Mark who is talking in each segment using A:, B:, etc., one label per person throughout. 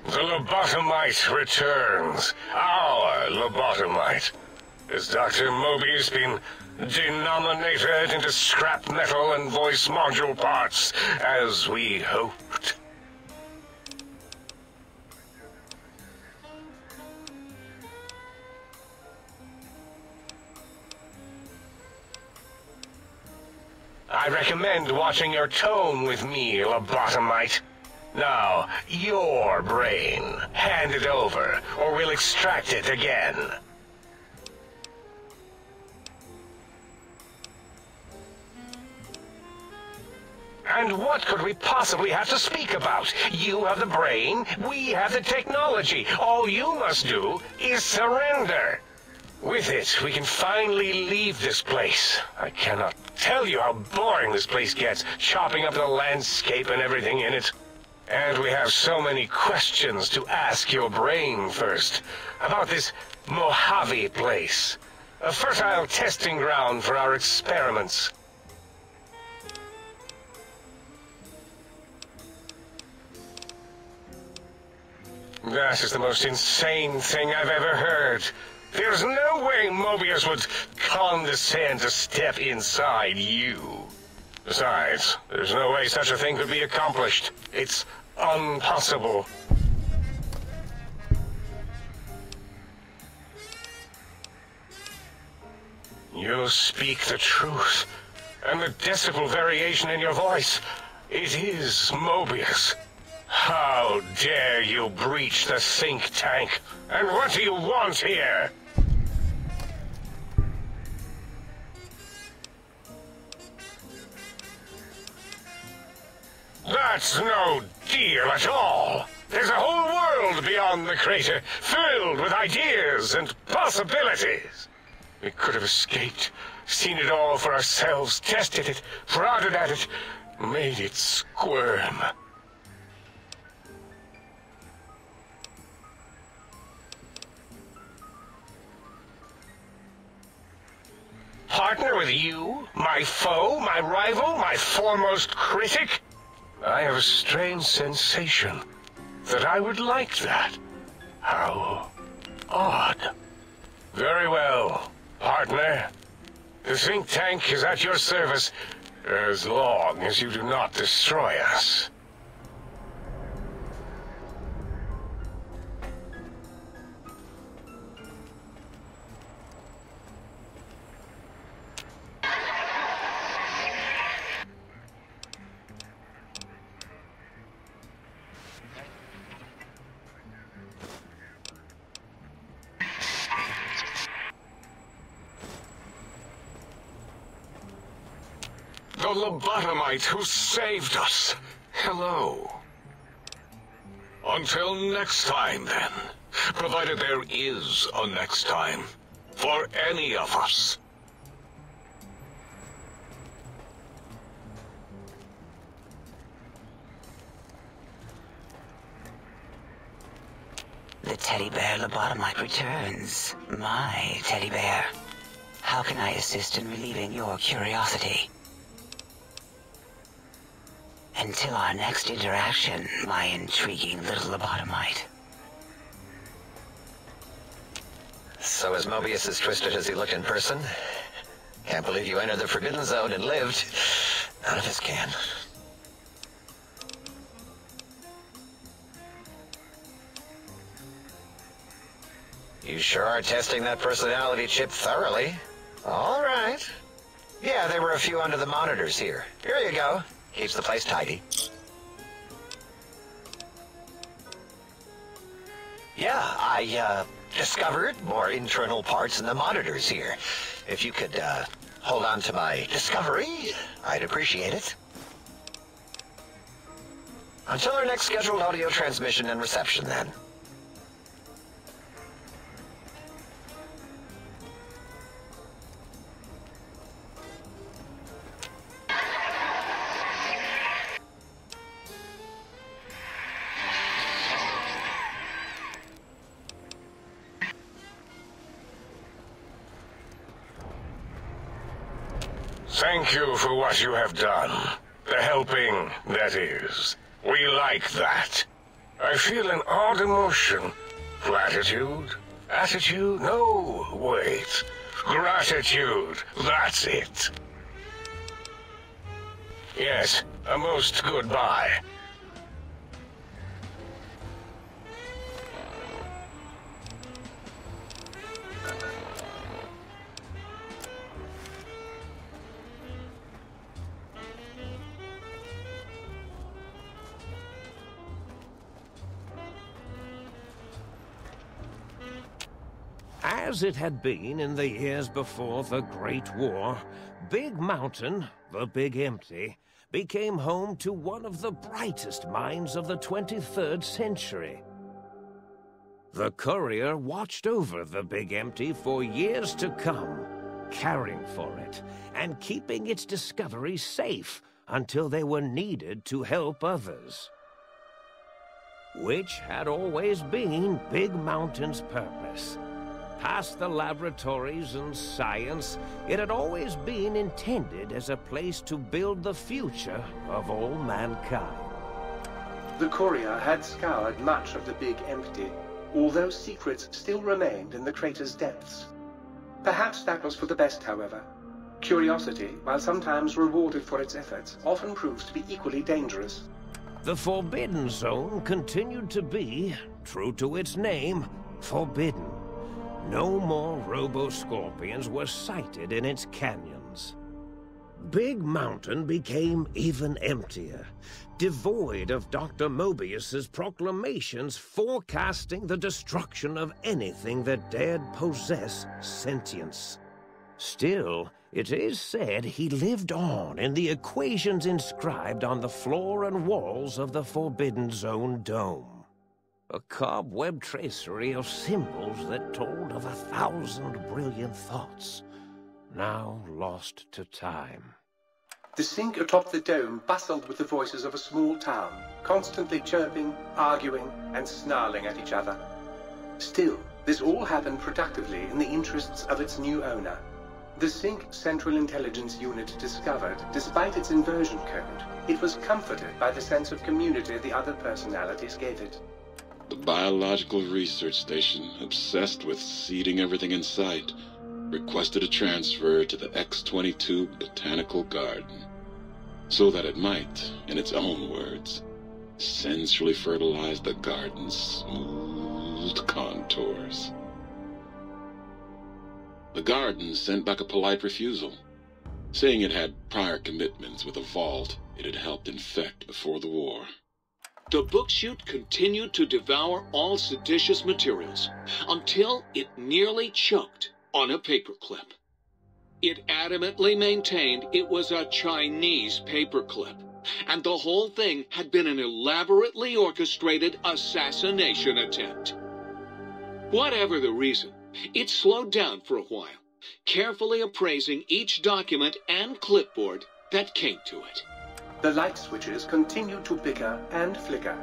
A: The lobotomite returns. Our lobotomite. Has Dr. Mobius been denominated into scrap metal and voice module parts, as we hoped? I recommend watching your tone with me, lobotomite. Now, your brain. Hand it over, or we'll extract it again. And what could we possibly have to speak about? You have the brain, we have the technology. All you must do is surrender. With it, we can finally leave this place. I cannot tell you how boring this place gets, chopping up the landscape and everything in it. And we have so many questions to ask your brain first. About this Mojave place. A fertile testing ground for our experiments. That is the most insane thing I've ever heard. There's no way Mobius would condescend to step inside you. Besides, there's no way such a thing could be accomplished. It's impossible. You speak the truth, and the decibel variation in your voice, it is Mobius. How dare you breach the think tank? And what do you want here? That's no deal at all. There's a whole world beyond the crater, filled with ideas and possibilities. We could have escaped, seen it all for ourselves, tested it, prodded at it, made it squirm. Partner with you, my foe, my rival, my foremost critic? I have a strange sensation that I would like that. How odd. Very well, partner. The think tank is at your service as long as you do not destroy us. The lobotomite who saved us. Hello. Until next time, then. Provided there is a next time. For any of us.
B: The teddy bear lobotomite returns. My teddy bear. How can I assist in relieving your curiosity? Until our next interaction, my intriguing little lobotomite.
C: So is Mobius as twisted as he looked in person? Can't believe you entered the Forbidden Zone and lived. None of us can. You sure are testing that personality chip thoroughly. All right. Yeah, there were a few under the monitors here. Here you go. Keeps the place tidy. Yeah, I discovered more internal parts in the monitors here. If you could hold on to my discovery, I'd appreciate it. Until our next scheduled audio transmission and reception, then.
A: Thank you for what you have done. The helping, that is. We like that. I feel an odd emotion. Gratitude? Attitude? No, wait. Gratitude. That's it. Yes, a most goodbye.
D: As it had been in the years before the Great War, Big Mountain, the Big Empty, became home to one of the brightest minds of the 23rd century. The courier watched over the Big Empty for years to come, caring for it and keeping its discoveries safe until they were needed to help others. Which had always been Big Mountain's purpose. Past the laboratories and science, it had always been intended as a place to build the future of all mankind.
E: The courier had scoured much of the Big Empty, although secrets still remained in the crater's depths. Perhaps that was for the best, however. Curiosity, while sometimes rewarded for its efforts, often proves to be equally dangerous.
D: The Forbidden Zone continued to be, true to its name, forbidden. No more robo-scorpions were sighted in its canyons. Big Mountain became even emptier, devoid of Dr. Mobius's proclamations forecasting the destruction of anything that dared possess sentience. Still, it is said he lived on in the equations inscribed on the floor and walls of the Forbidden Zone dome. A cobweb tracery of symbols that told of 1,000 brilliant thoughts, now lost to time.
E: The sink atop the dome bustled with the voices of a small town, constantly chirping, arguing, and snarling at each other. Still, this all happened productively in the interests of its new owner. The Sync Central Intelligence Unit discovered, despite its inversion code, it was comforted by the sense of community the other personalities gave it.
F: The biological research station, obsessed with seeding everything in sight, requested a transfer to the X-22 Botanical Garden, so that it might, in its own words, sensually fertilize the garden's smooth contours. The garden sent back a polite refusal, saying it had prior commitments with a vault it had helped infect before the war.
G: The book chute continued to devour all seditious materials until it nearly choked on a paperclip. It adamantly maintained it was a Chinese paperclip, and the whole thing had been an elaborately orchestrated assassination attempt. Whatever the reason, it slowed down for a while, carefully appraising each document and clipboard that came to it.
E: The light switches continued to bicker and flicker.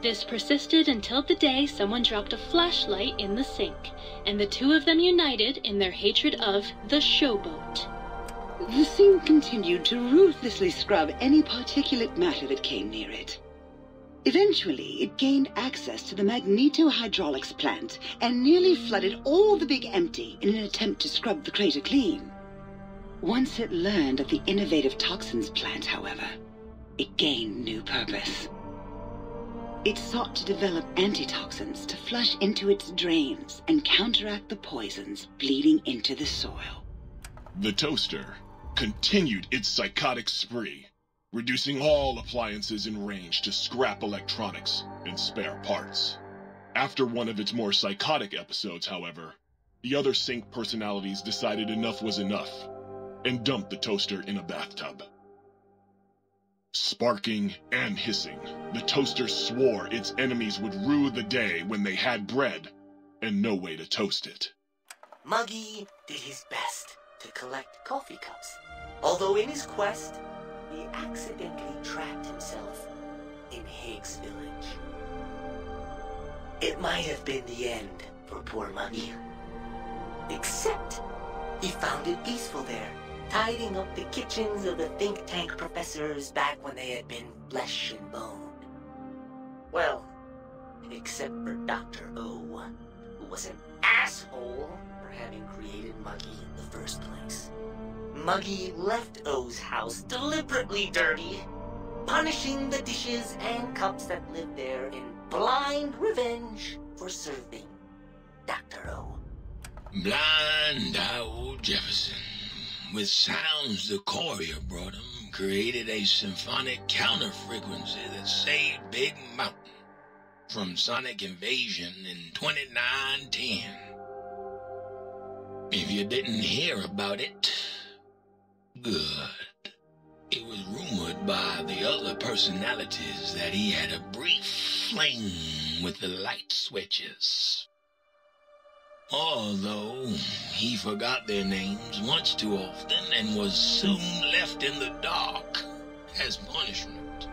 H: This persisted until the day someone dropped a flashlight in the sink, and the two of them united in their hatred of the showboat.
B: The sink continued to ruthlessly scrub any particulate matter that came near it. Eventually, it gained access to the magneto-hydraulics plant and nearly flooded all the Big Empty in an attempt to scrub the crater clean. Once it learned of the innovative toxins plant, however, it gained new purpose. It sought to develop antitoxins to flush into its drains and counteract the poisons bleeding into the soil.
I: The toaster continued its psychotic spree, reducing all appliances in range to scrap electronics and spare parts. After one of its more psychotic episodes, however, the other Sync personalities decided enough was enough and dumped the toaster in a bathtub. Sparking and hissing, the toaster swore its enemies would rue the day when they had bread and no way to toast it.
J: Muggy did his best to collect coffee cups, although in his quest, he accidentally trapped himself in Higgs Village. It might have been the end for poor Muggy. Except, he found it peaceful there, tidying up the kitchens of the think tank professors back when they had been flesh and bone. Well, except for Dr. O, who was an asshole for having created Muggy in the first place. Muggy left O's house deliberately dirty, punishing the dishes and cups that lived there in blind revenge for serving Dr. O.
K: Blind old Jefferson, with sounds the courier brought him, created a symphonic counter-frequency that saved Big Mountain from sonic invasion in 2910. If you didn't hear about it, good. It was rumored by the other personalities that he had a brief fling with the light switches. Although he forgot their names once too often and was soon left in the dark as punishment.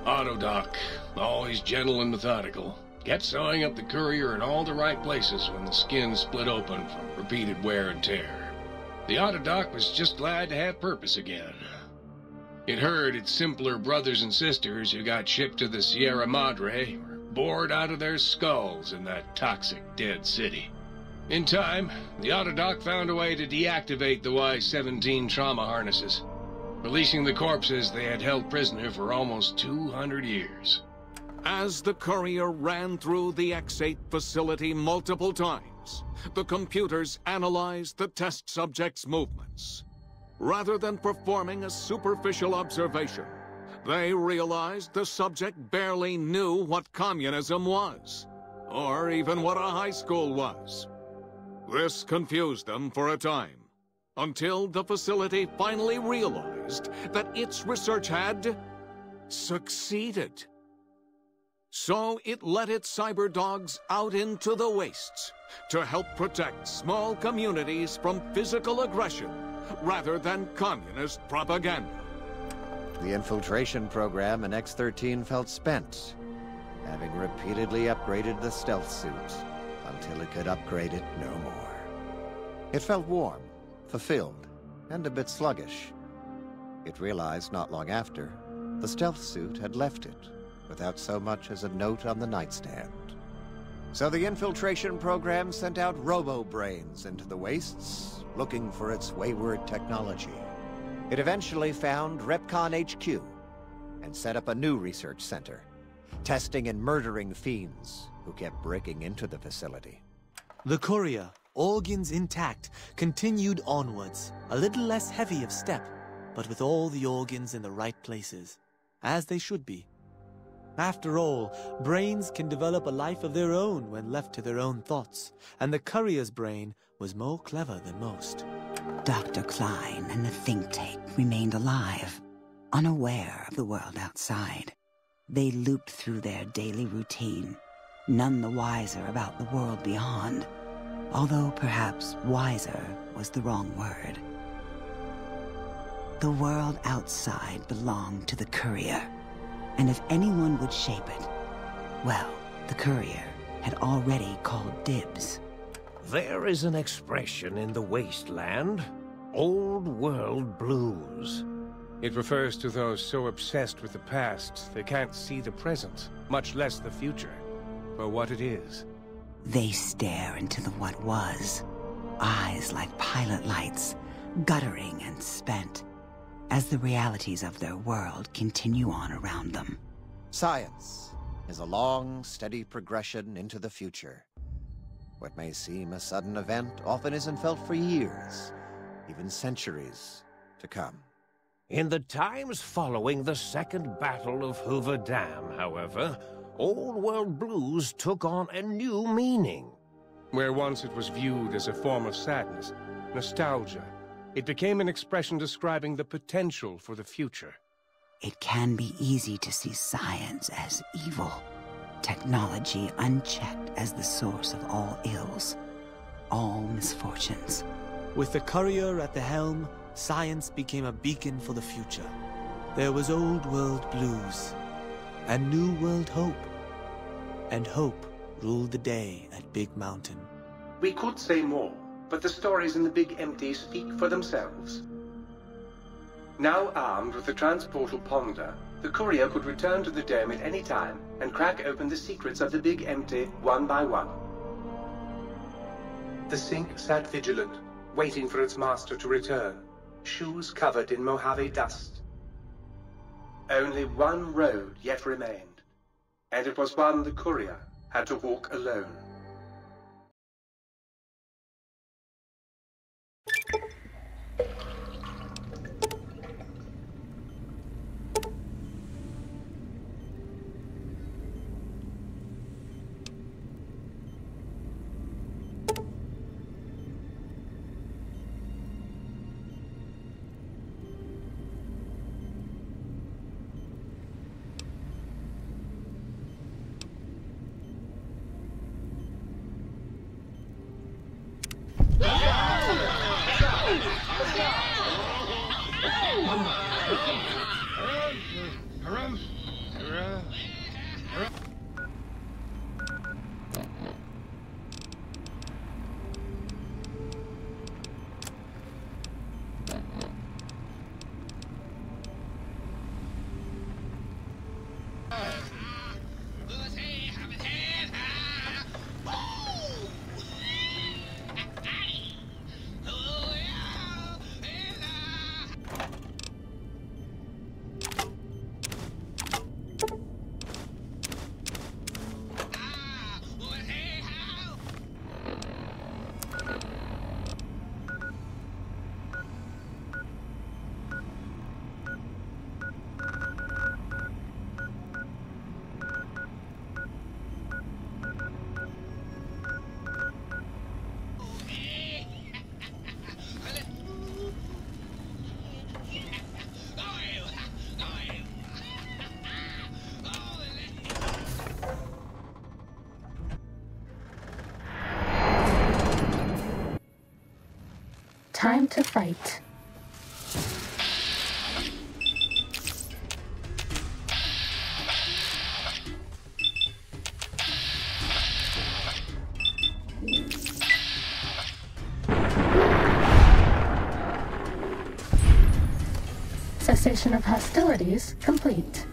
D: Autodoc, always gentle and methodical, kept sewing up the courier in all the right places when the skin split open from repeated wear and tear. The Autodoc was just glad to have purpose again. It heard its simpler brothers and sisters who got shipped to the Sierra Madre were bored out of their skulls in that toxic, dead city. In time, the Autodoc found a way to deactivate the Y-17 trauma harnesses, releasing the corpses they had held prisoner for almost 200 years.
L: As the courier ran through the X-8 facility multiple times, the computers analyzed the test subject's movements. Rather than performing a superficial observation, they realized the subject barely knew what communism was, or even what a high school was. This confused them for a time, until the facility finally realized that its research had succeeded. So it let its cyber dogs out into the wastes to help protect small communities from physical aggression rather than communist propaganda.
C: The infiltration program in X-13 felt spent, having repeatedly upgraded the stealth suit until it could upgrade it no more. It felt warm, fulfilled, and a bit sluggish. It realized not long after, the stealth suit had left it without so much as a note on the nightstand. So the infiltration program sent out robo-brains into the wastes, looking for its wayward technology. It eventually found Repcon HQ and set up a new research center, testing and murdering fiends who kept breaking into the facility.
M: The courier, organs intact, continued onwards, a little less heavy of step, but with all the organs in the right places, as they should be. After all, brains can develop a life of their own when left to their own thoughts, and the courier's brain was more clever than most.
B: Dr. Klein and the think tank remained alive, unaware of the world outside. They looped through their daily routine, none the wiser about the world beyond, although perhaps wiser was the wrong word. The world outside belonged to the courier, and if anyone would shape it, well, the courier had already called dibs.
D: There is an expression in the wasteland, old world blues. It refers to those so obsessed with the past they can't see the present, much less the future, for what it is.
B: They stare into the what was, eyes like pilot lights, guttering and spent, as the realities of their world continue on around them.
C: Science is a long, steady progression into the future. What may seem a sudden event often isn't felt for years, even centuries, to come.
D: In the times following the Second Battle of Hoover Dam, however, Old World Blues took on a new meaning. Where once it was viewed as a form of sadness, nostalgia, it became an expression describing the potential for the future.
B: It can be easy to see science as evil, technology unchecked as the source of all ills, all misfortunes.
M: With the courier at the helm, science became a beacon for the future. There was old world blues, and new world hope. And hope ruled the day at Big Mountain.
E: We could say more, but the stories in the Big Empty speak for themselves. Now armed with the transportal ponder, the courier could return to the dome at any time and crack open the secrets of the Big Empty one by one. The sink sat vigilant, waiting for its master to return, shoes covered in Mojave dust. Only one road yet remained, and it was one the courier had to walk alone.
H: Time to fight. Cessation of hostilities complete.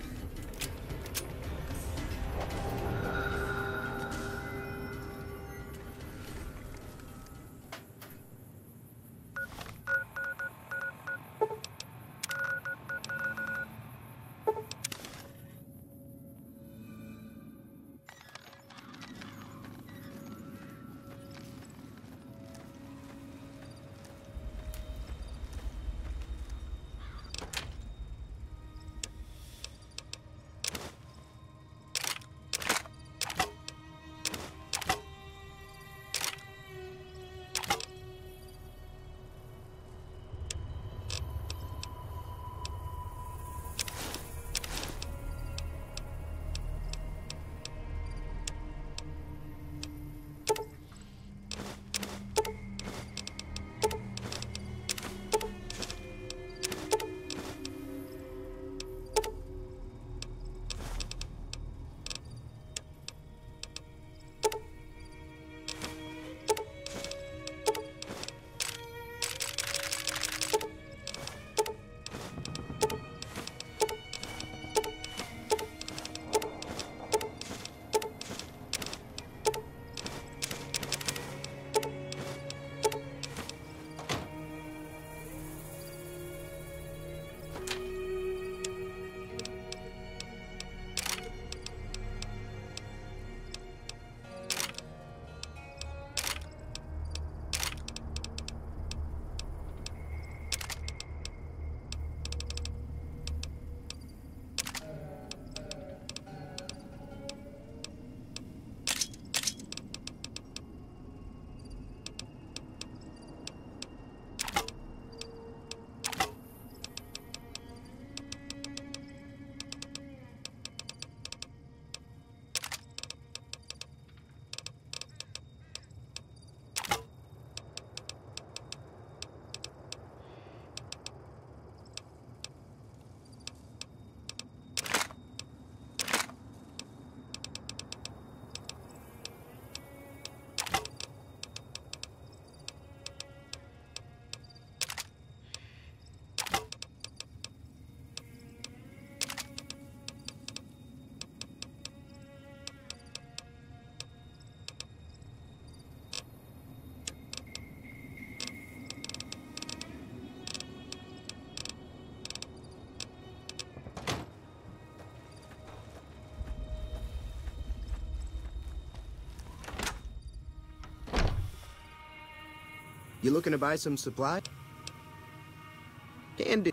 N: You looking to buy some supply? Can do.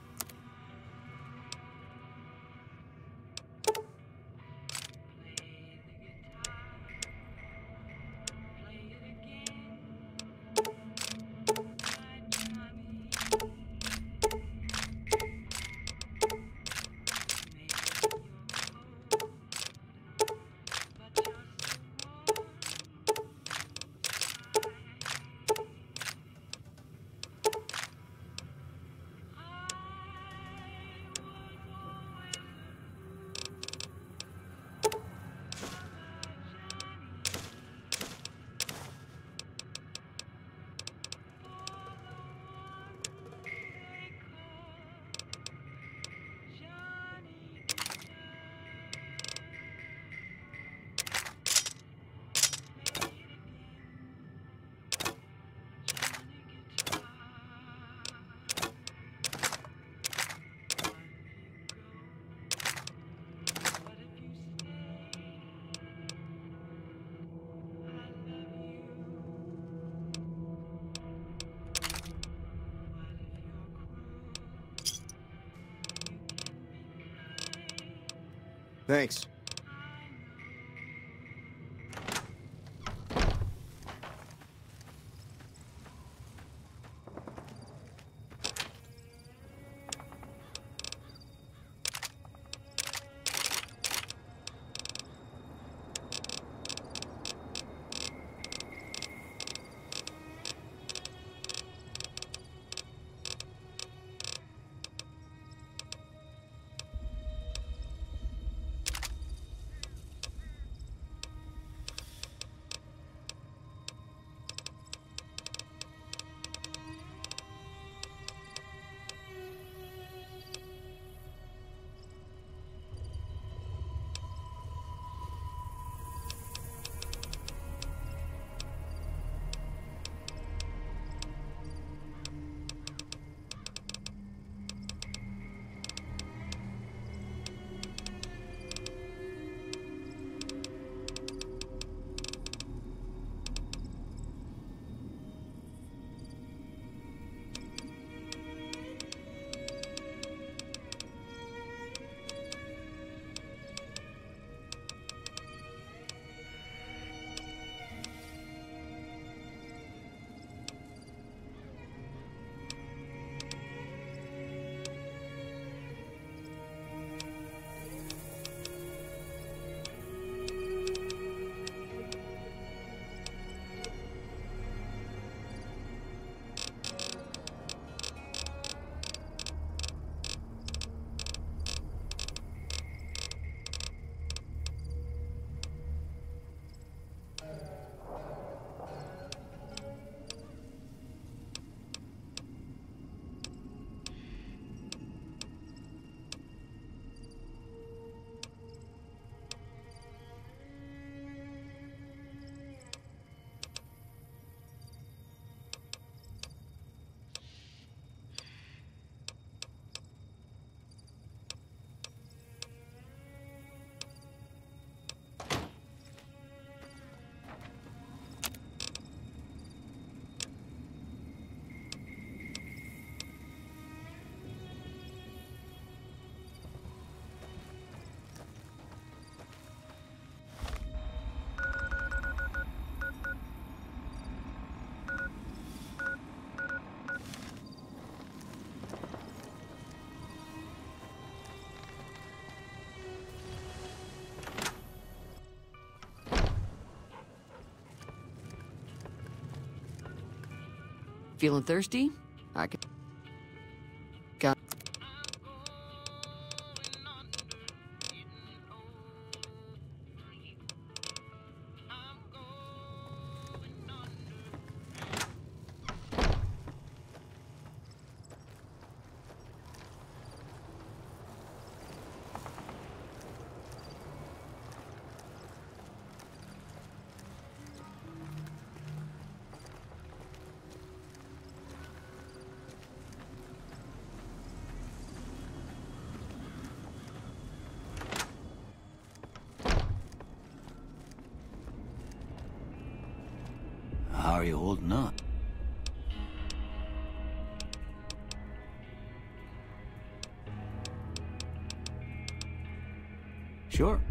N: Thanks.
O: Feeling thirsty? I can... Got...
P: How are you holding up?
M: Sure.